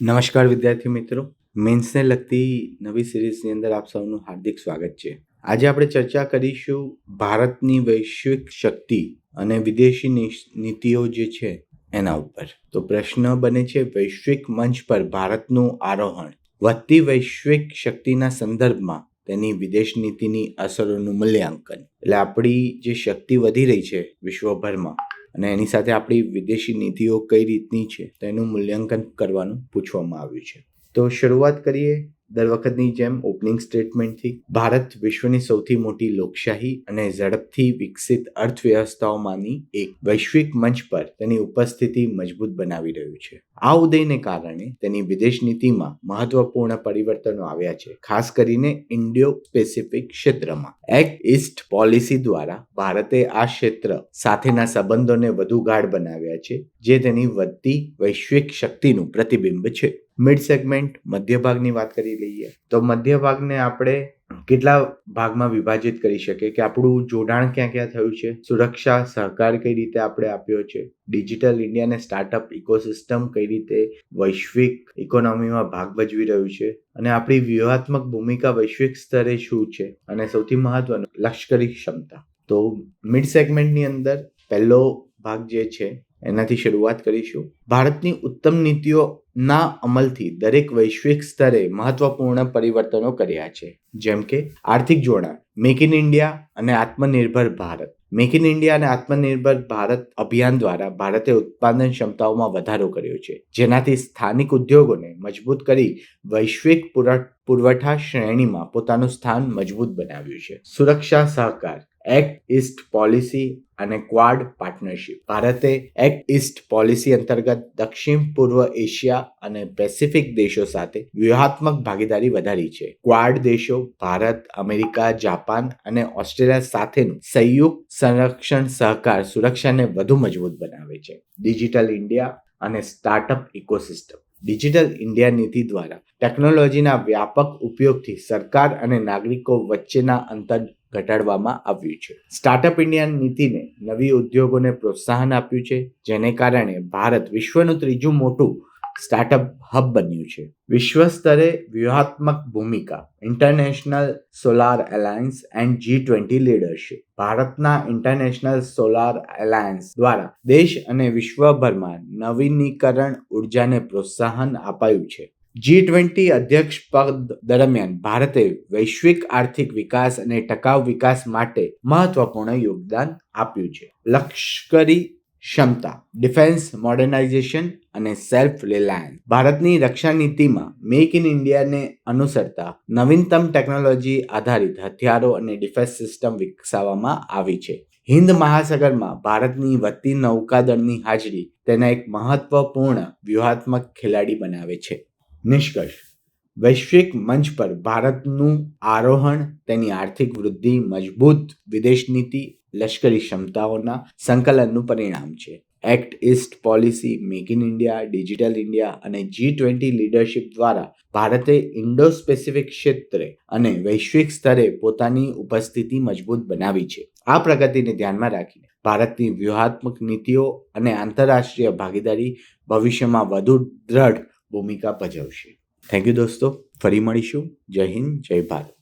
નમસ્કાર વિદ્યાર્થી મિત્રો, મેન્સને લગતી નવી સિરીઝની અંદર આપ સૌનું હાર્દિક સ્વાગત છે. આજે આપણે ચર્ચા કરીશું ભારતની વૈશ્વિક શક્તિ અને વિદેશી નીતિઓ જે છે એના ઉપર. તો પ્રશ્ન બને છે, વૈશ્વિક મંચ પર ભારતનું આરોહણ, વધતી વૈશ્વિક શક્તિના સંદર્ભમાં તેની વિદેશ નીતિની અસરોનું મૂલ્યાંકન. એટલે આપણી જે શક્તિ વધી રહી છે વિશ્વભરમાં અને એની સાથે આપણી વિદેશી નીતિઓ કઈ રીતની છે તેનું મૂલ્યાંકન કરવાનું પૂછવામાં આવ્યું છે. તો શરૂઆત કરીએ દર વખતની જેમ ઓપનિંગ સ્ટેટમેન્ટથી. ભારત વિશ્વની સૌથી મોટી લોકશાહી અને ઝડપથી વિકસિત અર્થવ્યવસ્થાઓમાંની એક વૈશ્વિક મંચ પર તેની ઉપસ્થિતિ મજબૂત બનાવી રહ્યું છે. આ ઉદયને કારણે તેની વિદેશ નીતિમાં મહત્વપૂર્ણ પરિવર્તનો આવ્યા છે, ખાસ કરીને ઇન્ડો પેસિફિક ક્ષેત્રમાં. એક્ટ ઈસ્ટ પોલિસી દ્વારા ભારતે આ ક્ષેત્ર સાથેના સંબંધોને વધુ ગાઢ બનાવ્યા છે, જે તેની વધતી વૈશ્વિક શક્તિનું પ્રતિબિંબ છે. મિડ સેગમેન્ટ, મધ્ય ભાગની વાત કરી લઈએ તો મધ્ય ભાગને આપણે કેટલા ભાગમાં વિભાજિત કરી શકીએ કે આપણું જોડાણ ક્યાં ક્યાં થયું છે, સુરક્ષા સહકાર કઈ રીતે આપણે આપ્યો છે, ડિજિટલ ઇન્ડિયા અને સ્ટાર્ટઅપ ઇકોસિસ્ટમ કઈ રીતે વૈશ્વિક ઇકોનોમીમાં ભાગ ભજવી રહ્યું છે, અને આપણી વ્યૂહાત્મક ભૂમિકા વૈશ્વિક સ્તરે શું છે, અને સૌથી મહત્વનું લશ્કરી ક્ષમતા. તો મિડ સેગમેન્ટની અંદર પહેલો ભાગ જે છે એનાથી શરૂઆત કરીશું. ભારતની ઉત્તમ નીતિઓના અમલથી દરેક વૈશ્વિક સ્તરે મહત્વપૂર્ણ પરિવર્તનો કર્યા છે, જેમ કે આર્થિક જોડાણ, મેક ઇન ઇન્ડિયા અને આત્મનિર્ભર ભારત. મેક ઇન ઇન્ડિયા અને આત્મનિર્ભર ભારત અભિયાન દ્વારા ભારતે ઉત્પાદન ક્ષમતાઓમાં વધારો કર્યો છે, જેનાથી સ્થાનિક ઉદ્યોગોને મજબૂત કરી વૈશ્વિક પુરવઠા શ્રેણીમાં પોતાનું સ્થાન મજબૂત બનાવ્યું છે. સુરક્ષા સહકાર, એક્ટ ઈસ્ટ પોલિસી અને ક્વાડ પાર્ટનરશિપ. ભારતે એક્ટ ઈસ્ટ પોલિસી અંતર્ગત દક્ષિણ પૂર્વ એશિયા અને પેસિફિક દેશો સાથે વ્યૂહાત્મક ભાગીદારી વધારી છે. ક્વાડ દેશો ભારત, અમેરિકા, જાપાન અને ઓસ્ટ્રેલિયા સાથેનું સંયુક્ત સંરક્ષણ સહકાર સુરક્ષાને વધુ મજબૂત બનાવે છે. ડિજિટલ ઇન્ડિયા અને સ્ટાર્ટઅપ ઇકોસિસ્ટમ. ડિજિટલ ઇન્ડિયા નીતિ દ્વારા ટેકનોલોજીના વ્યાપક ઉપયોગથી સરકાર અને નાગરિકો વચ્ચેના અંતર ઘટાડવામાં આવ્યું છે. સ્ટાર્ટઅપ ઇન્ડિયા નીતિને નવી ઉદ્યોગોને પ્રોત્સાહન આપ્યું છે, જેને કારણે ભારત વિશ્વનું ત્રીજું મોટું સ્ટાર્ટઅપ હબ બન્યું છે. વિશ્વ સ્તરે વ્યૂહાત્મક ભૂમિકા, international solar alliance and G20 leadership. ભારતના ઇન્ટરનેશનલ સોલાર એલાયન્સ દ્વારા દેશ અને વિશ્વભરમાં નવીનીકરણ ઉર્જાને પ્રોત્સાહન અપાયું છે. G20 અધ્યક્ષ પદ દરમિયાન ભારતે વૈશ્વિક આર્થિક વિકાસ અને ટકાઉ વિકાસ માટે મહત્વપૂર્ણ યોગદાન આપ્યું છે. લશ્કરી ક્ષમતા, ડિફેન્સ મોડર્નાઇઝેશન અને સેલ્ફ રિલાયન્સ. ભારતની રક્ષા નીતિમાં મેક ઇન ઇન્ડિયાને અનુસરતા નવીનતમ ટેકનોલોજી આધારિત હથિયારો અને ડિફેન્સ સિસ્ટમ વિકસાવવામાં આવી છે. હિન્દ મહાસાગરમાં ભારતની વધતી નૌકાદળની હાજરી તેના એક મહત્વપૂર્ણ વ્યૂહાત્મક ખેલાડી બનાવે છે. નિષ્કર્ષ: વૈશ્વિક મંચ પર ભારતનું આરોહણ તેની આર્થિક વૃદ્ધિ, મજબૂત વિદેશ નીતિ, લશ્કરી ક્ષમતાઓના સંકલનનું પરિણામ છે. Act East policy, make in India, digital India અને G20 લીડરશિપ દ્વારા ભારતે ઇન્ડો પેસિફિક ક્ષેત્રે અને વૈશ્વિક સ્તરે પોતાની ઉપસ્થિતિ મજબૂત બનાવી છે. આ પ્રગતિને ધ્યાનમાં રાખીને ભારતની વ્યૂહાત્મક નીતિઓ અને આંતરરાષ્ટ્રીય ભાગીદારી ભવિષ્યમાં વધુ દ્રઢ ભૂમિકા ભજવશે. થેન્ક યુ દોસ્તો, ફરી મળીશું. જય હિન્દ, જય ભારત.